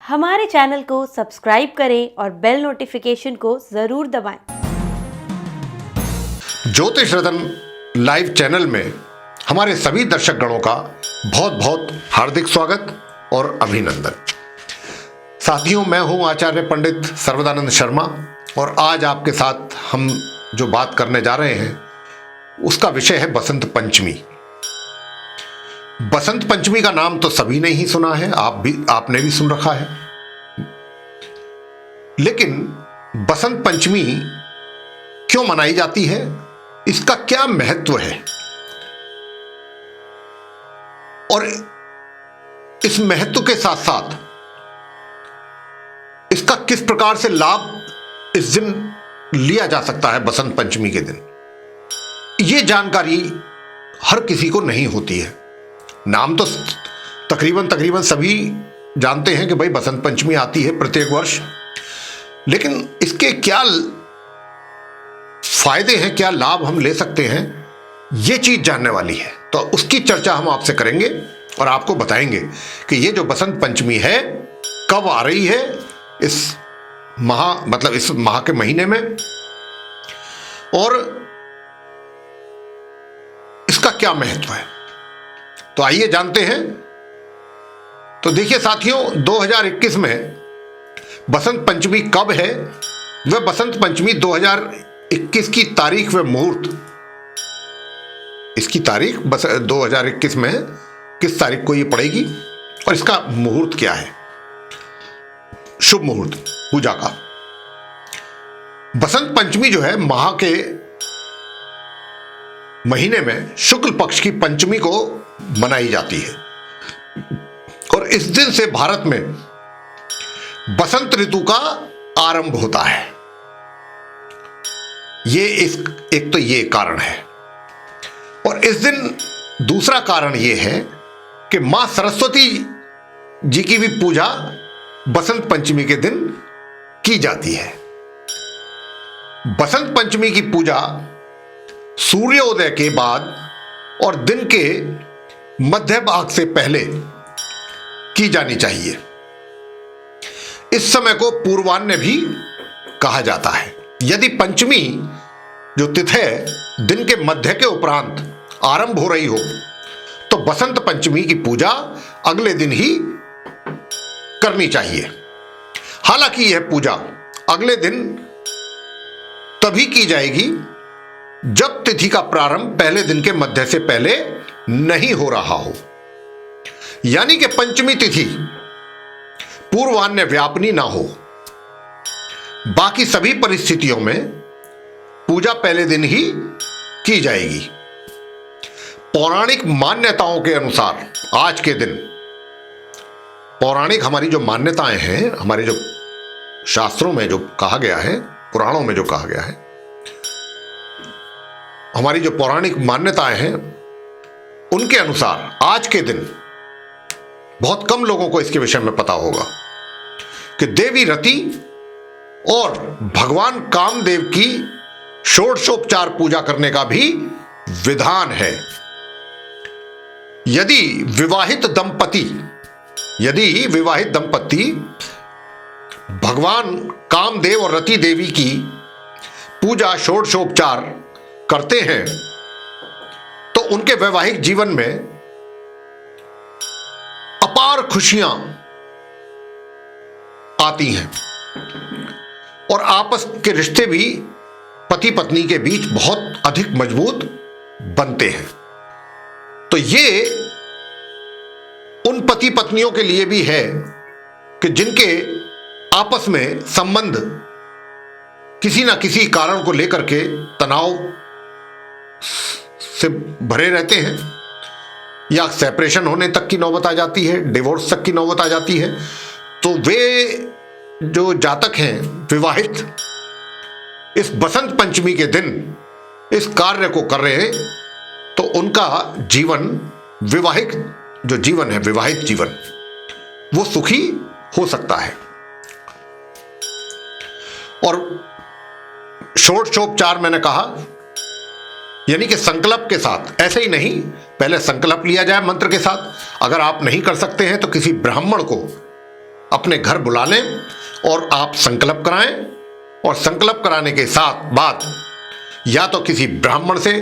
हमारे चैनल को सब्सक्राइब करें और बेल नोटिफिकेशन को जरूर दबाएं। ज्योतिष रतन लाइव चैनल में हमारे सभी दर्शक गणों का बहुत बहुत हार्दिक स्वागत और अभिनंदन। साथियों, मैं हूं आचार्य पंडित सर्वदानंद शर्मा और आज आपके साथ हम जो बात करने जा रहे हैं उसका विषय है बसंत पंचमी। बसंत पंचमी का नाम तो सभी ने ही सुना है, आपने भी सुन रखा है। लेकिन बसंत पंचमी क्यों मनाई जाती है, इसका क्या महत्व है और इस महत्व के साथ साथ इसका किस प्रकार से लाभ इस दिन लिया जा सकता है बसंत पंचमी के दिन, यह जानकारी हर किसी को नहीं होती है। नाम तो तकरीबन सभी जानते हैं कि भाई बसंत पंचमी आती है प्रत्येक वर्ष, लेकिन इसके क्या फायदे हैं, क्या लाभ हम ले सकते हैं, यह चीज जानने वाली है। तो उसकी चर्चा हम आपसे करेंगे और आपको बताएंगे कि यह जो बसंत पंचमी है कब आ रही है, इस माह के महीने में, और इसका क्या महत्व है। तो आइए जानते हैं। तो देखिए साथियों, 2021 में बसंत पंचमी कब है, वह बसंत पंचमी 2021 की तारीख व मुहूर्त, इसकी तारीख 2021 में किस तारीख को ये पड़ेगी और इसका मुहूर्त क्या है, शुभ मुहूर्त पूजा का। बसंत पंचमी जो है माह के महीने में शुक्ल पक्ष की पंचमी को मनाई जाती है और इस दिन से भारत में बसंत ऋतु का आरंभ होता है। एक तो ये कारण है, और इस दिन दूसरा कारण यह है कि मां सरस्वती जी की भी पूजा बसंत पंचमी के दिन की जाती है। बसंत पंचमी की पूजा सूर्योदय के बाद और दिन के मध्य भाग से पहले की जानी चाहिए। इस समय को पूर्वान्ह भी कहा जाता है। यदि पंचमी जो तिथि है दिन के मध्य के उपरांत आरंभ हो रही हो तो बसंत पंचमी की पूजा अगले दिन ही करनी चाहिए। हालांकि यह पूजा अगले दिन तभी की जाएगी जब तिथि का प्रारंभ पहले दिन के मध्य से पहले नहीं हो रहा हो, यानी कि पंचमी तिथि पूर्वान्ह व्यापनी ना हो। बाकी सभी परिस्थितियों में पूजा पहले दिन ही की जाएगी। पौराणिक मान्यताओं के अनुसार आज के दिन, पौराणिक हमारी जो मान्यताएं हैं, हमारे जो शास्त्रों में जो कहा गया है, पुराणों में जो कहा गया है, हमारी जो पौराणिक मान्यताएं हैं उनके अनुसार आज के दिन, बहुत कम लोगों को इसके विषय में पता होगा कि देवी रति और भगवान कामदेव की षोडशोपचार पूजा करने का भी विधान है। यदि विवाहित दंपति भगवान कामदेव और रति देवी की पूजा षोडशोपचार करते हैं तो उनके वैवाहिक जीवन में अपार खुशियां आती हैं और आपस के रिश्ते भी पति पत्नी के बीच बहुत अधिक मजबूत बनते हैं। तो ये उन पति पत्नियों के लिए भी है कि जिनके आपस में संबंध किसी ना किसी कारण को लेकर के तनाव से भरे रहते हैं, या सेपरेशन होने तक की नौबत आ जाती है, डिवोर्स तक की नौबत आ जाती है। तो वे जो जातक हैं विवाहित, इस बसंत पंचमी के दिन इस कार्य को कर रहे हैं तो उनका जीवन, विवाहिक जो जीवन है, विवाहित जीवन, वो सुखी हो सकता है। और षोडशोपचार मैंने कहा, यानी कि संकल्प के साथ, ऐसे ही नहीं, पहले संकल्प लिया जाए मंत्र के साथ। अगर आप नहीं कर सकते हैं तो किसी ब्राह्मण को अपने घर बुला लें और आप संकल्प कराएं, और संकल्प कराने के साथ बाद या तो किसी ब्राह्मण से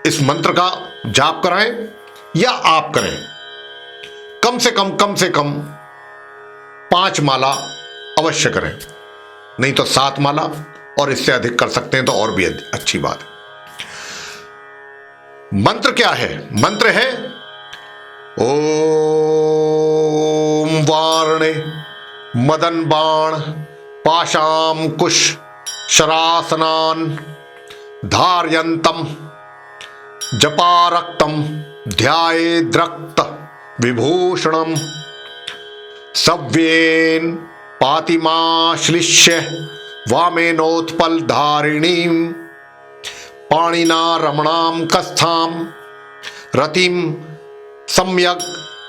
इस मंत्र का जाप कराएं या आप करें। कम से कम 5 माला अवश्य करें, नहीं तो 7 माला, और इससे अधिक कर सकते हैं तो और भी अच्छी बात है। मंत्र क्या है? मंत्र है ओम वार्णे मदन बाण पाशाम कुश शरासनान धारयंतम जपारक्तम ध्यायेद्रक्त विभूषणम सव्येन पातिमाश्लिष्य वामेनोत्पल धारिणीम पाणिना रमणाम कस्थाम रतिम सम्यक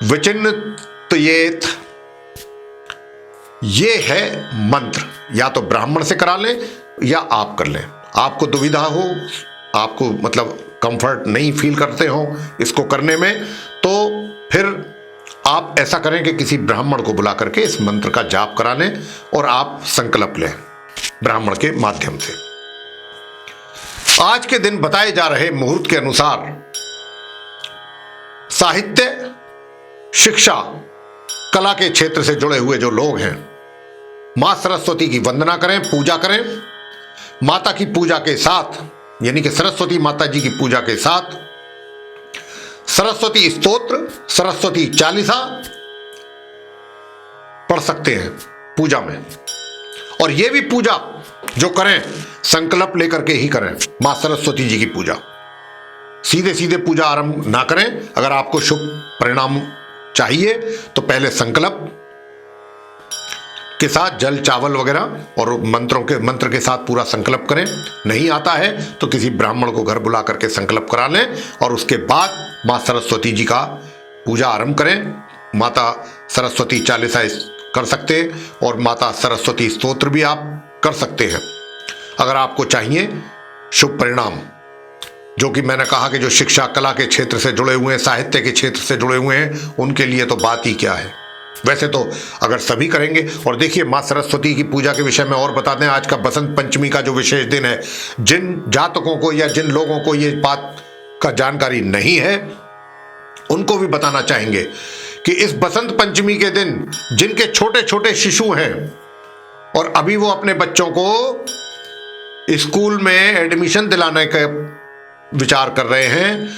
विचिन्नयेत। ये है मंत्र। या तो ब्राह्मण से करा लें या आप कर लें। आपको दुविधा हो, आपको मतलब कंफर्ट नहीं फील करते हो इसको करने में, तो फिर आप ऐसा करें कि किसी ब्राह्मण को बुला करके इस मंत्र का जाप करा लें और आप संकल्प लें ब्राह्मण के माध्यम से। आज के दिन बताए जा रहे मुहूर्त के अनुसार साहित्य, शिक्षा, कला के क्षेत्र से जुड़े हुए जो लोग हैं, मां सरस्वती की वंदना करें, पूजा करें। माता की पूजा के साथ, यानी कि सरस्वती माता जी की पूजा के साथ सरस्वती स्तोत्र, सरस्वती चालीसा पढ़ सकते हैं पूजा में। और यह भी पूजा जो करें संकल्प लेकर के ही करें, मां सरस्वती जी की पूजा। सीधे सीधे पूजा आरंभ ना करें। अगर आपको शुभ परिणाम चाहिए तो पहले संकल्प के साथ जल चावल वगैरह और मंत्र के साथ पूरा संकल्प करें। नहीं आता है तो किसी ब्राह्मण को घर बुला करके संकल्प करा लें और उसके बाद मां सरस्वती जी का पूजा आरंभ करें। माता सरस्वती चालीसा कर सकते हैं और माता सरस्वती स्तोत्र भी आप कर सकते हैं। अगर आपको चाहिए शुभ परिणाम, जो कि मैंने कहा कि जो शिक्षा कला के क्षेत्र से जुड़े हुए हैं, साहित्य के क्षेत्र से जुड़े हुए हैं, उनके लिए तो बात ही क्या है। वैसे तो अगर सभी करेंगे। और देखिए, मां सरस्वती की पूजा के विषय में और बता दें, आज का बसंत पंचमी का जो विशेष दिन है, जिन जातकों को या जिन लोगों को ये बात का जानकारी नहीं है उनको भी बताना चाहेंगे कि इस बसंत पंचमी के दिन जिनके छोटे छोटे शिशु हैं और अभी वो अपने बच्चों को स्कूल में एडमिशन दिलाने का विचार कर रहे हैं,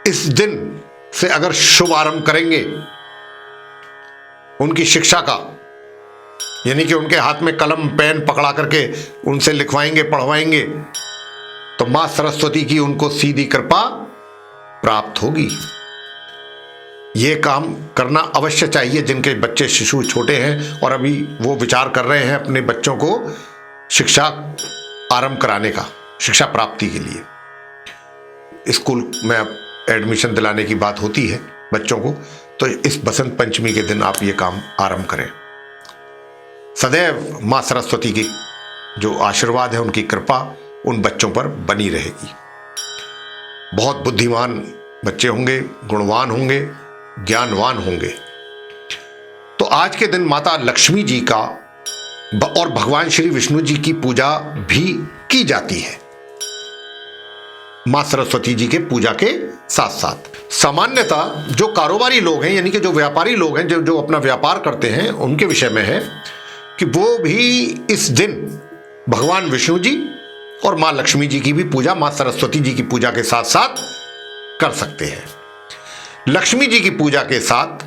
इस दिन से अगर शुभ आरंभ करेंगे उनकी शिक्षा का, यानी कि उनके हाथ में कलम पेन पकड़ा करके उनसे लिखवाएंगे, पढ़वाएंगे, तो मां सरस्वती की उनको सीधी कृपा प्राप्त होगी। यह काम करना अवश्य चाहिए जिनके बच्चे शिशु छोटे हैं और अभी वो विचार कर रहे हैं अपने बच्चों को शिक्षा आरंभ कराने का, शिक्षा प्राप्ति के लिए स्कूल में एडमिशन दिलाने की बात होती है बच्चों को। तो इस बसंत पंचमी के दिन आप ये काम आरंभ करें। सदैव मां सरस्वती की जो आशीर्वाद है, उनकी कृपा उन बच्चों पर बनी रहेगी। बहुत बुद्धिमान बच्चे होंगे, गुणवान होंगे, ज्ञानवान होंगे। तो आज के दिन माता लक्ष्मी जी का और भगवान श्री विष्णु जी की पूजा भी की जाती है मां सरस्वती जी के पूजा के साथ साथ। सामान्यतः जो कारोबारी लोग हैं, यानी कि जो व्यापारी लोग हैं, जो अपना व्यापार करते हैं, उनके विषय में है कि वो भी इस दिन भगवान विष्णु जी और मां लक्ष्मी जी की भी पूजा मां सरस्वती जी की पूजा के साथ साथ कर सकते हैं। लक्ष्मी जी की पूजा के साथ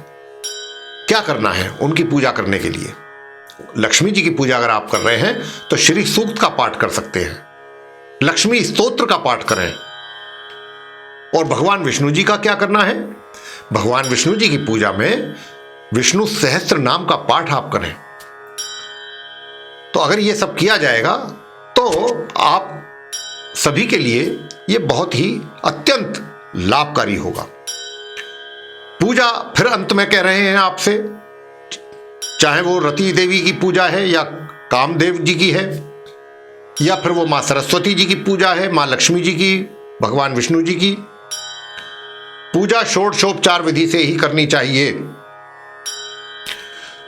क्या करना है? उनकी पूजा करने के लिए लक्ष्मी जी की पूजा अगर आप कर रहे हैं तो श्री सूक्त का पाठ कर सकते हैं, लक्ष्मी स्तोत्र का पाठ करें। और भगवान विष्णु जी का क्या करना है? भगवान विष्णु जी की पूजा में विष्णु सहस्त्र नाम का पाठ आप करें। तो अगर यह सब किया जाएगा तो आप सभी के लिए यह बहुत ही अत्यंत लाभकारी होगा। पूजा फिर अंत में कह रहे हैं आपसे, चाहे वो रति देवी की पूजा है या कामदेव जी की है, या फिर वो मां सरस्वती जी की पूजा है, मां लक्ष्मी जी की, भगवान विष्णु जी की पूजा षोडशोपचार विधि से ही करनी चाहिए।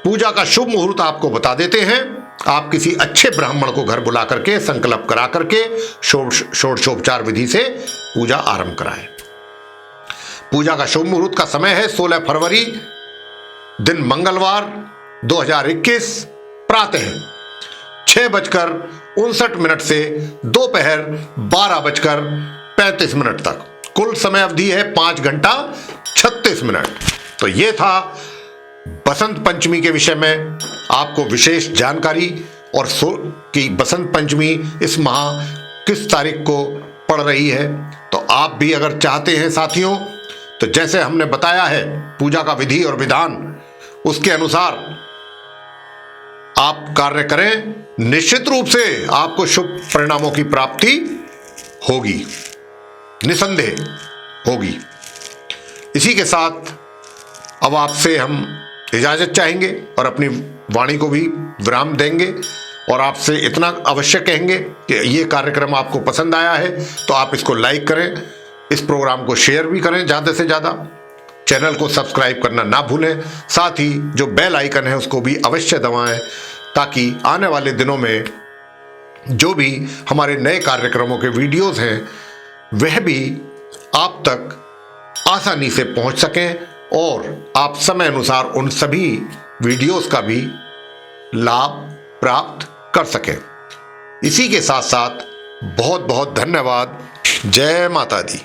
पूजा का शुभ मुहूर्त आपको बता देते हैं। आप किसी अच्छे ब्राह्मण को घर बुला करके संकल्प करा करके षोडशोपचार विधि से पूजा आरंभ कराएं। पूजा का शुभ मुहूर्त का समय है 16 फरवरी, दिन मंगलवार 2021, प्रातः 6:59 से दोपहर 12:35 तक। कुल समय अवधि है 5 घंटा 36 मिनट। तो ये था बसंत पंचमी के विषय में आपको विशेष जानकारी, और कि बसंत पंचमी इस माह किस तारीख को पड़ रही है। तो आप भी अगर चाहते हैं साथियों, तो जैसे हमने बताया है पूजा का विधि और विधान, उसके अनुसार आप कार्य करें, निश्चित रूप से आपको शुभ परिणामों की प्राप्ति होगी, निसंदेह होगी। इसी के साथ अब आपसे हम इजाजत चाहेंगे और अपनी वाणी को भी विराम देंगे, और आपसे इतना अवश्य कहेंगे कि ये कार्यक्रम आपको पसंद आया है तो आप इसको लाइक करें, इस प्रोग्राम को शेयर भी करें ज़्यादा से ज़्यादा, चैनल को सब्सक्राइब करना ना भूलें, साथ ही जो बेल आइकन है उसको भी अवश्य दबाएं, ताकि आने वाले दिनों में जो भी हमारे नए कार्यक्रमों के वीडियोस हैं वह भी आप तक आसानी से पहुंच सकें और आप समय अनुसार उन सभी वीडियोस का भी लाभ प्राप्त कर सकें। इसी के साथ साथ बहुत बहुत धन्यवाद। जय माता दी।